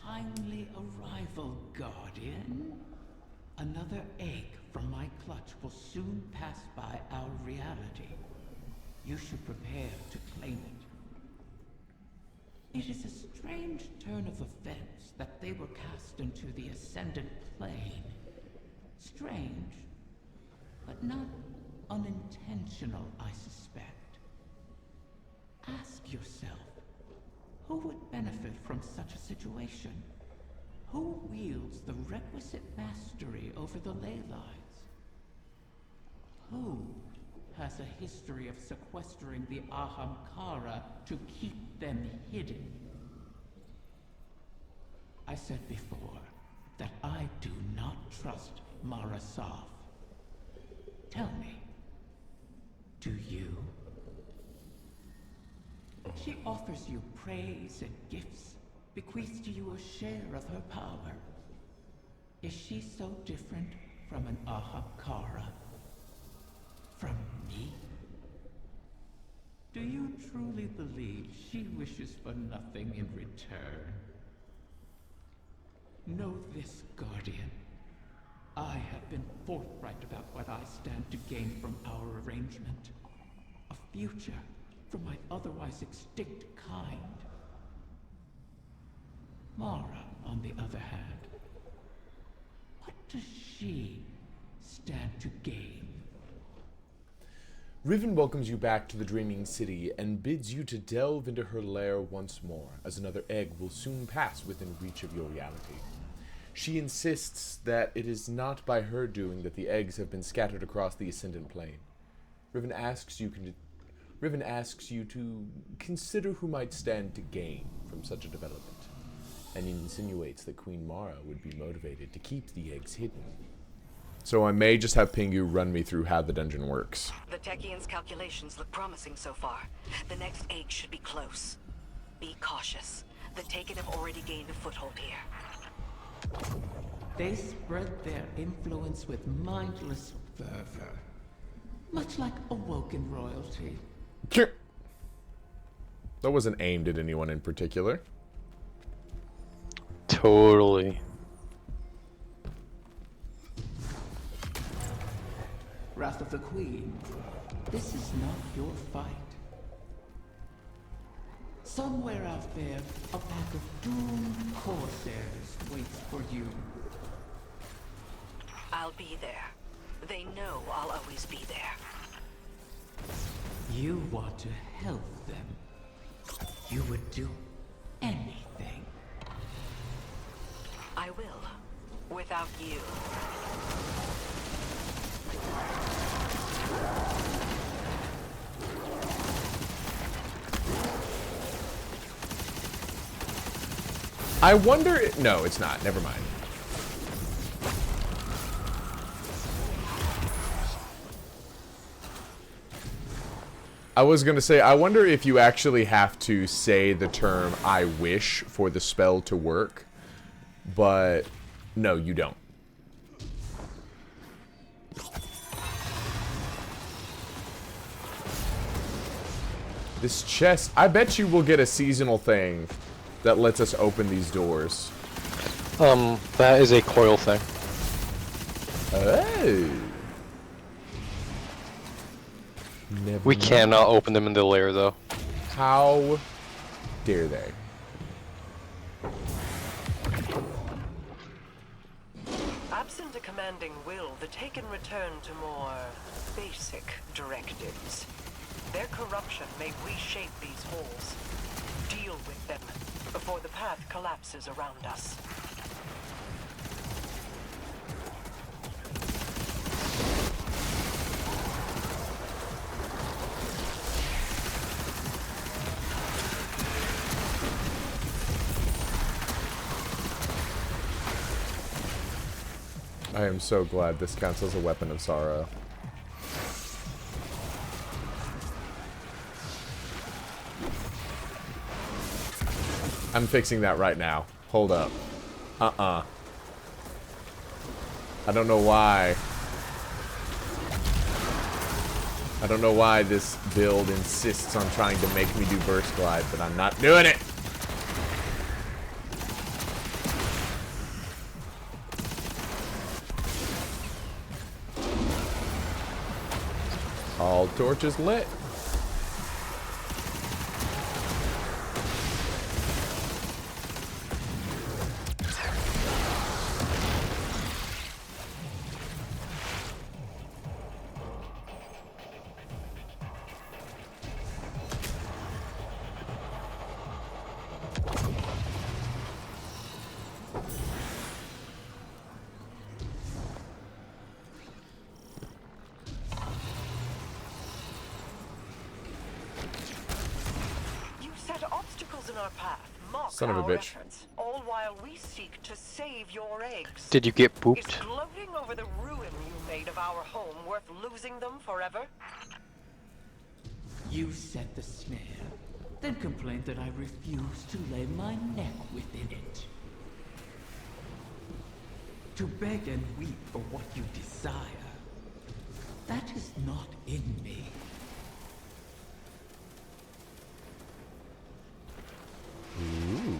timely arrival, Guardian. Another egg from my clutch will soon pass by our reality. You should prepare to claim it. It is a strange turn of events that they were cast into the Ascendant Plane. Strange, but not unintentional, I suspect. Ask yourself, who would benefit from such a situation? Who wields the requisite mastery over the ley lines? Who has a history of sequestering the Ahamkara to keep them hidden? I said before that I do not trust Mara Saf. Tell me, do you? She offers you praise and gifts, bequeaths to you a share of her power. Is she so different from an Ahamkara? From me? Do you truly believe she wishes for nothing in return? Know this, Guardian. I have been forthright about what I stand to gain from our arrangement. A future for my otherwise extinct kind. Mara, on the other hand, what does she stand to gain? Riven welcomes you back to the Dreaming City and bids you to delve into her lair once more, as another egg will soon pass within reach of your reality. She insists that it is not by her doing that the eggs have been scattered across the Ascendant Plane. Riven asks you to consider who might stand to gain from such a development, and insinuates that Queen Mara would be motivated to keep the eggs hidden. So I may just have Pingu run me through how the dungeon works. The Techian's calculations look promising so far. The next egg should be close. Be cautious. The Taken have already gained a foothold here. They spread their influence with mindless fervor, much like awoken royalty. That wasn't aimed at anyone in particular. Totally. Wrath of the Queen, this is not your fight. Somewhere out there, a pack of doomed corsairs waits for you. I'll be there. They know I'll always be there. You want to help them. You would do anything. I will. Without you. I wonder... No, it's not. Never mind. I was going to say, I wonder if you actually have to say the term "I wish" for the spell to work. But no, you don't. This chest, I bet you will get a seasonal thing that lets us open these doors. That is a coil thing. Oh. We cannot open them in the lair, though. How dare they? Absent a commanding will, the Taken return to more basic directives. Their corruption may reshape these holes. Deal with them before the path collapses around us. I am so glad this counts as a weapon of sorrow. I'm fixing that right now. Hold up. I don't know why. I don't know why this build insists on trying to make me do burst glide, but I'm not doing it. All torches lit. In our path, mock Son of a our bitch. efforts, all while we seek to save your eggs. Did you get Is pooped? gloating over the ruin you made of our home worth losing them forever? You set the snare, then complained that I refused to lay my neck within it. To beg and weep for what you desire, that is not in me. Ooh.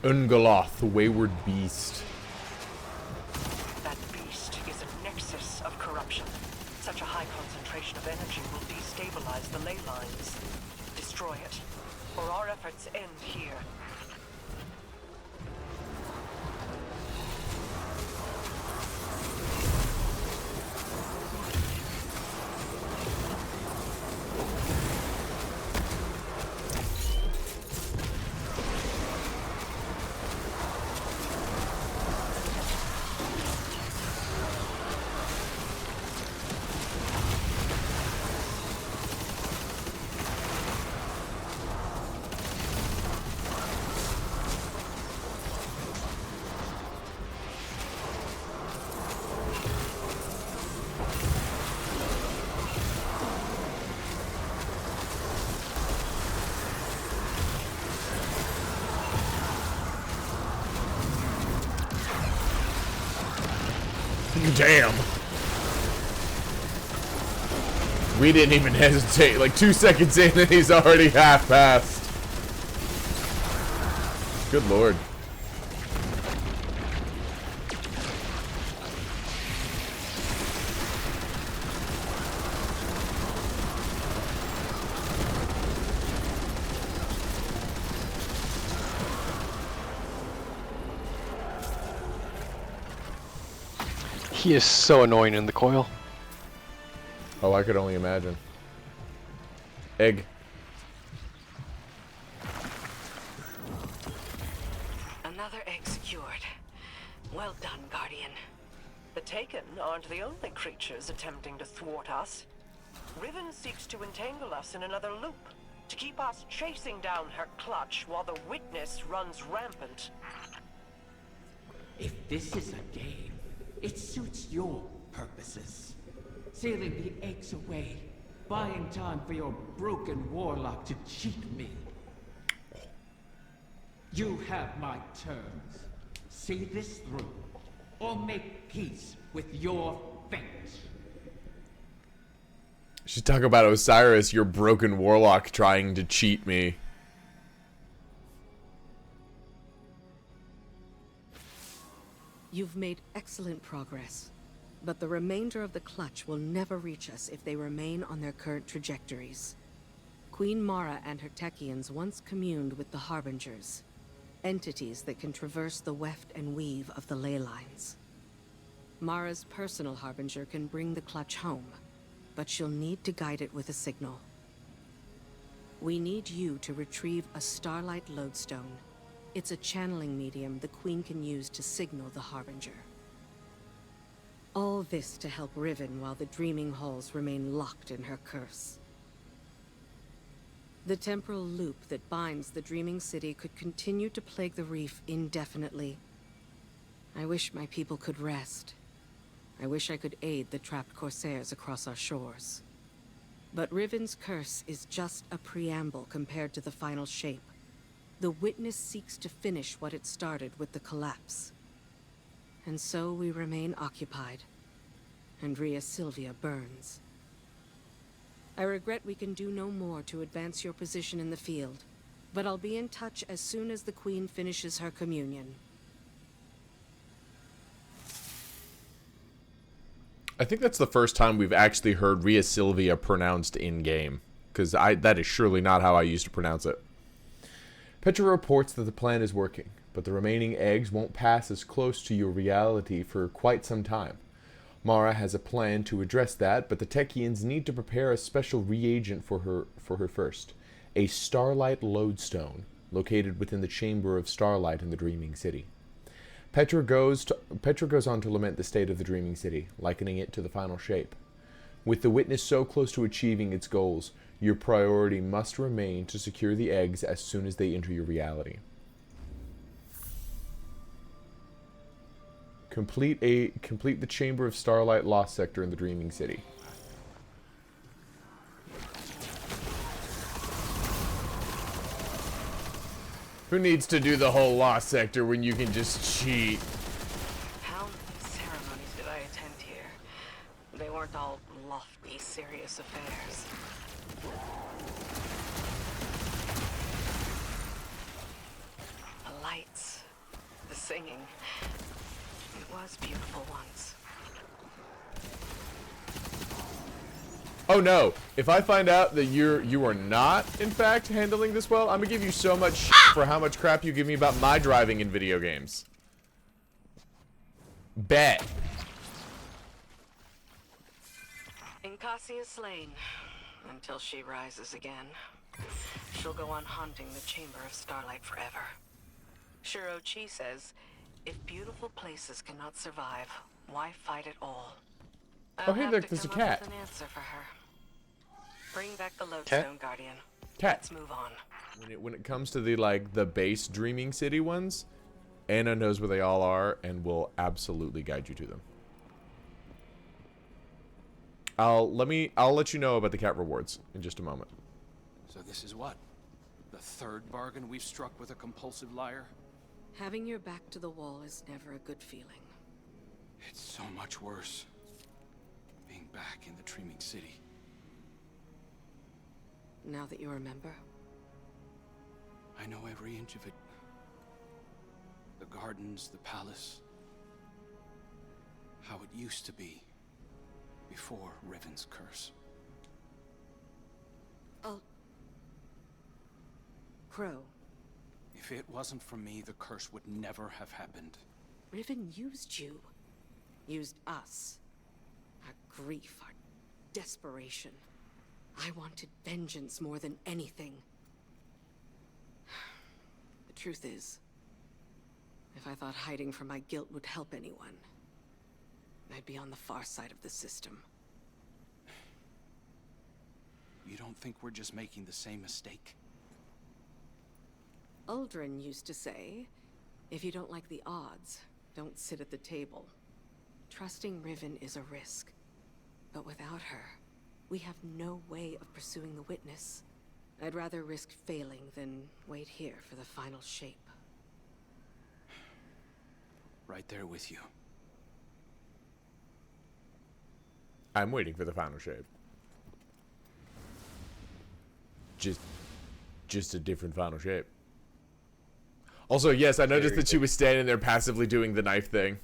Ungoloth, the wayward beast. That beast is a nexus of corruption. Such a high concentration of energy will destabilize the ley lines. Destroy it, or our efforts end here. Damn. We didn't even hesitate. Like 2 seconds in and he's already half past. Good lord. He is so annoying in the coil. Oh, I could only imagine. Egg. Another egg secured. Well done, Guardian. The Taken aren't the only creatures attempting to thwart us. Riven seeks to entangle us in another loop, to keep us chasing down her clutch while the Witness runs rampant. If this is a game, it suits your purposes. Sailing the eggs away, buying time for your broken warlock to cheat me. You have my terms. See this through, or make peace with your fate. She's talking about Osiris, your broken warlock, trying to cheat me. You've made excellent progress, but the remainder of the clutch will never reach us if they remain on their current trajectories. Queen Mara and her Techians once communed with the Harbingers, entities that can traverse the weft and weave of the ley lines. Mara's personal Harbinger can bring the clutch home, but she'll need to guide it with a signal. We need you to retrieve a Starlight Lodestone. It's a channeling medium the Queen can use to signal the Harbinger. All this to help Riven while the Dreaming Halls remain locked in her curse. The temporal loop that binds the Dreaming City could continue to plague the reef indefinitely. I wish my people could rest. I wish I could aid the trapped Corsairs across our shores. But Riven's curse is just a preamble compared to the final shape. The Witness seeks to finish what it started with the collapse. And so we remain occupied. And Rhea Sylvia burns. I regret we can do no more to advance your position in the field, but I'll be in touch as soon as the Queen finishes her communion. I think that's the first time we've actually heard Rhea Sylvia pronounced in-game, because that is surely not how I used to pronounce it. Petra reports that the plan is working, but the remaining eggs won't pass as close to your reality for quite some time. Mara has a plan to address that, but the Techians need to prepare a special reagent for her first. A Starlight Lodestone, located within the Chamber of Starlight in the Dreaming City. Petra goes on to lament the state of the Dreaming City, likening it to the final shape. With the Witness so close to achieving its goals, your priority must remain to secure the eggs as soon as they enter your reality. Complete the Chamber of Starlight Lost Sector in the Dreaming City. Who needs to do the whole Lost Sector when you can just cheat? How many ceremonies did I attend here? They weren't all lofty, serious affairs. The lights, the singing. It was beautiful once. Oh no, if I find out that you are not, in fact, handling this well, I'm gonna give you so much shit for how much crap you give me about my driving in video games. Bet. Incassia slain, until she rises again. She'll go on haunting the Chamber of Starlight forever. Shuro Chi says, if beautiful places cannot survive, why fight at all? Oh, hey, I'll look, have to there's a come up cat. with an answer for her. Bring back the Lodestone, Guardian. Cat. Let's move on. When it comes to the base Dreaming City ones, Anna knows where they all are and will absolutely guide you to them. I'll let you know about the cat rewards in just a moment. So this is what? The third bargain we've struck with a compulsive liar? Having your back to the wall is never a good feeling. It's so much worse. Being back in the Dreaming City. Now that you remember? I know every inch of it. The gardens, the palace. How it used to be. Before Riven's curse. Oh. Crow. If it wasn't for me, the curse would never have happened. Riven used you. Used us. Our grief, our desperation. I wanted vengeance more than anything. The truth is, if I thought hiding from my guilt would help anyone, I'd be on the far side of the system. You don't think we're just making the same mistake? Uldren used to say, if you don't like the odds, don't sit at the table. Trusting Riven is a risk. But without her, we have no way of pursuing the Witness. I'd rather risk failing than wait here for the final shape. Right there with you. I'm waiting for the final shape. Just a different final shape. Also, yes, I noticed that she was standing there passively doing the knife thing.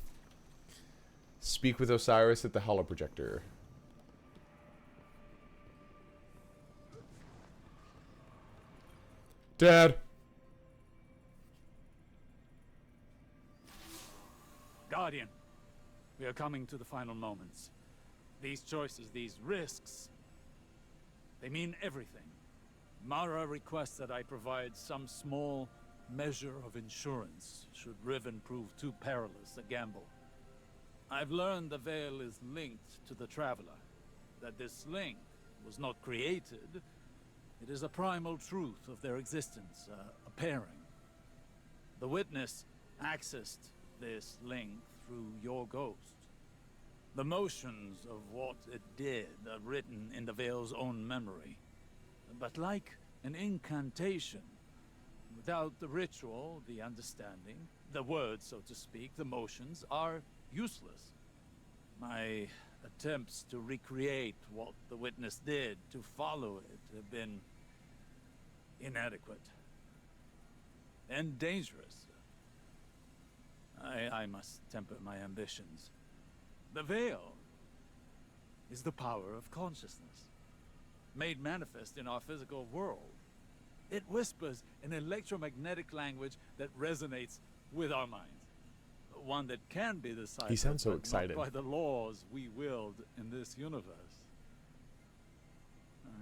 Speak with Osiris at the holoprojector. Dad. Guardian, we are coming to the final moments. These choices, these risks, they mean everything. Mara requests that I provide some small measure of insurance should Riven prove too perilous a gamble. I've learned the veil is linked to the Traveler, that this link was not created, It is a primal truth of their existence, a pairing. The witness accessed this link through your ghost. The motions of what it did are written in the Veil's own memory. But like an incantation, without the ritual, the understanding, the words, so to speak, the motions are useless. My attempts to recreate what the witness did, to follow it, have been inadequate. And dangerous. I must temper my ambitions. The Veil is the power of consciousness, made manifest in our physical world. It whispers an electromagnetic language that resonates with our minds. One that can be deciphered, He sounds so but excited. not by the laws we wield in this universe.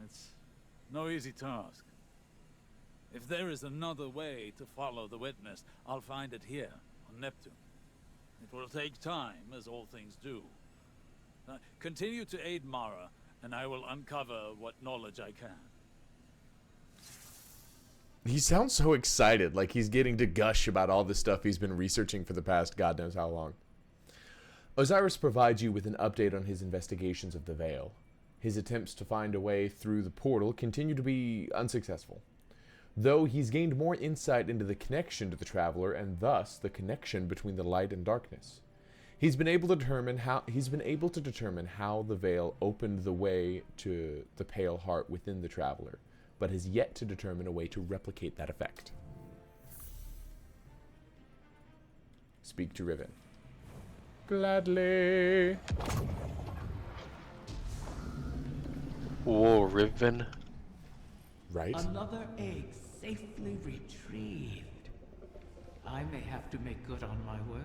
It's no easy task. If there is another way to follow the witness, I'll find it here, on Neptune. It will take time, as all things do. Continue to aid Mara, and I will uncover what knowledge I can. He sounds so excited, like he's getting to gush about all the stuff he's been researching for the past God knows how long. Osiris provides you with an update on his investigations of the Veil. His attempts to find a way through the portal continue to be unsuccessful, though he's gained more insight into the connection to the Traveler and thus the connection between the light and darkness. He's been able to determine how the Veil opened the way to the Pale Heart within the Traveler, but has yet to determine a way to replicate that effect. Speak to Riven. Gladly. Whoa, Riven. Right? Another egg safely retrieved. I may have to make good on my word.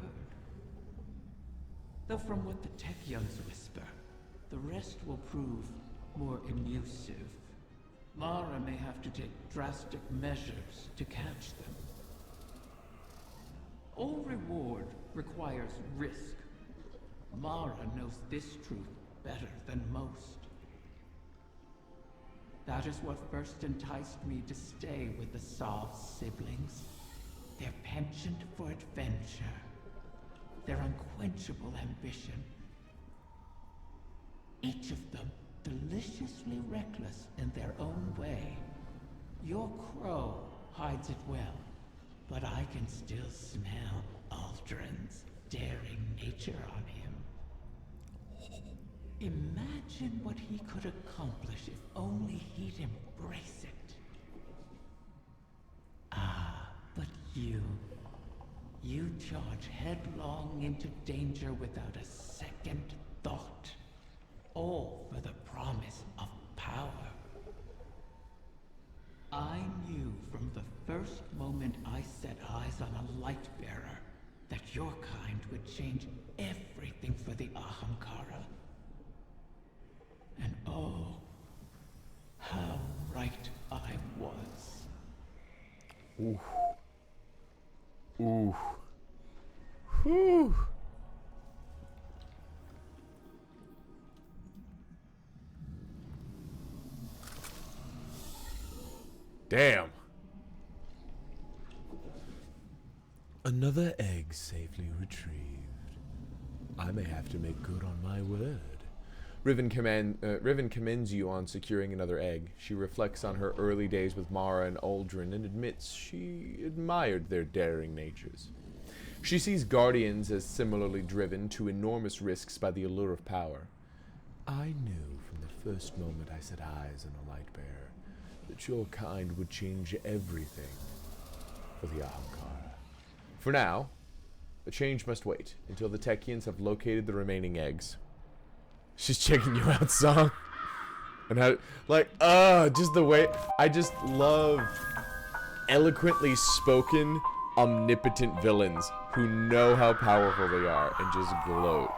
Though from what the Techyons whisper, the rest will prove more elusive. Mara may have to take drastic measures to catch them. All reward requires risk. Mara knows this truth better than most. That is what first enticed me to stay with the Saw siblings. Their penchant for adventure. Their unquenchable ambition. Each of them deliciously reckless in their own way. Your crow hides it well, but I can still smell Aldrin's daring nature on him. Imagine what he could accomplish if only he'd embrace it. Ah, but you charge headlong into danger without a second thought. All for the promise of power. I knew from the first moment I set eyes on a light bearer that your kind would change everything for the Ahamkara. And oh, how right I was. Ooh. Ooh. Whew. Damn. Another egg safely retrieved. I may have to make good on my word. Riven commends you on securing another egg. She reflects on her early days with Mara and Aldrin and admits she admired their daring natures. She sees Guardians as similarly driven to enormous risks by the allure of power. I knew from the first moment I set eyes on a light bearer that your kind would change everything for the Ahamkara. For now, the change must wait until the Techyons have located the remaining eggs. She's checking you out, song. And how, like, just the way, I just love eloquently spoken, omnipotent villains who know how powerful they are and just gloat.